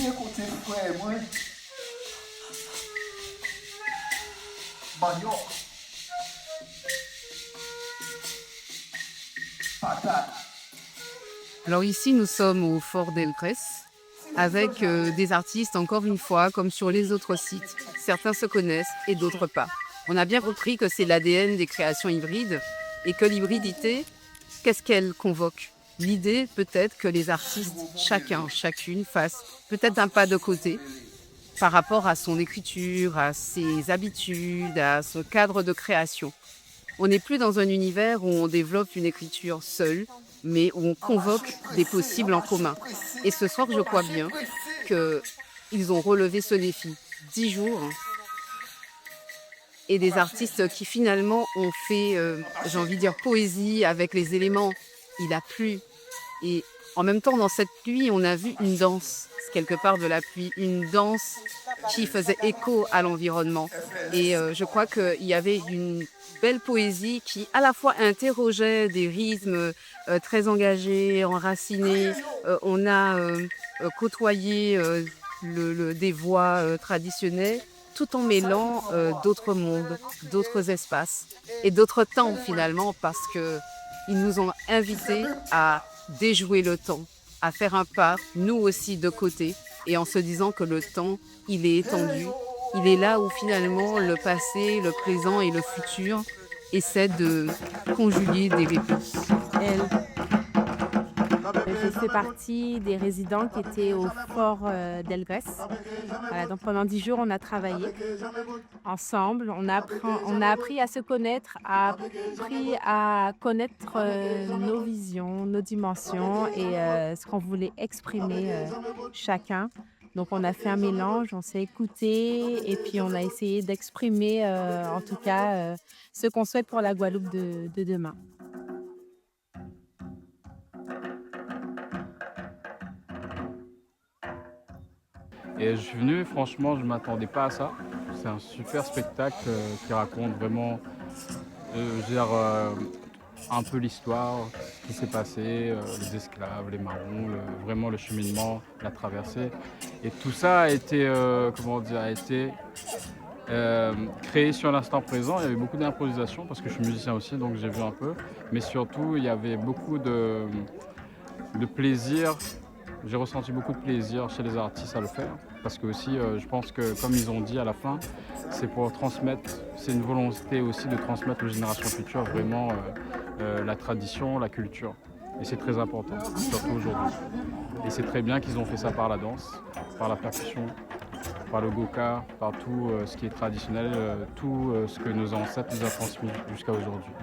écouter frère, moi. Manioc. Patate. Alors ici, nous sommes au Fort d'Elgrès avec des artistes, encore une fois, comme sur les autres sites. Certains se connaissent et d'autres pas. On a bien compris que c'est l'ADN des créations hybrides et que l'hybridité, qu'est-ce qu'elle convoque? L'idée peut-être que les artistes, chacun, chacune, fassent peut-être un pas de côté par rapport à son écriture, à ses habitudes, à son cadre de création. On n'est plus dans un univers où on développe une écriture seule, mais où on convoque des possibles en commun. Et ce soir, je crois bien qu'ils ont relevé ce défi. 10 jours et des artistes qui finalement ont fait, j'ai envie de dire, poésie avec les éléments. Il a plu. Et en même temps, dans cette pluie, on a vu une danse, quelque part de la pluie, une danse qui faisait écho à l'environnement. Et je crois qu'il y avait une belle poésie qui à la fois interrogeait des rythmes très engagés, enracinés. On a côtoyé des voix traditionnelles tout en mêlant d'autres mondes, d'autres espaces et d'autres temps finalement parce qu'ils nous ont invités à déjouer le temps, à faire un pas, nous aussi de côté, et en se disant que le temps, il est étendu, il est là où finalement le passé, le présent et le futur essaient de conjuguer des réponses. Je fais partie des résidents qui étaient au fort d'Elgrès. Voilà, donc pendant 10 jours, on a travaillé ensemble. On a appris à se connaître, appris à connaître nos visions, nos dimensions et ce qu'on voulait exprimer chacun. Donc on a fait un mélange, on s'est écouté et puis on a essayé d'exprimer en tout cas ce qu'on souhaite pour la Guadeloupe de demain. Et je suis venu, franchement, je ne m'attendais pas à ça. C'est un super spectacle qui raconte vraiment un peu l'histoire, ce qui s'est passé, les esclaves, les marrons, vraiment le cheminement, la traversée. Et tout ça a été, créé sur l'instant présent. Il y avait beaucoup d'improvisation parce que je suis musicien aussi, donc j'ai vu un peu. Mais surtout, il y avait beaucoup de plaisir. J'ai ressenti beaucoup de plaisir chez les artistes à le faire parce que aussi, je pense que comme ils ont dit à la fin, c'est pour transmettre, c'est une volonté aussi de transmettre aux générations futures vraiment la tradition, la culture. Et c'est très important, surtout aujourd'hui. Et c'est très bien qu'ils ont fait ça par la danse, par la percussion, par le goka, par tout ce qui est traditionnel, tout ce que nos ancêtres nous ont transmis jusqu'à aujourd'hui.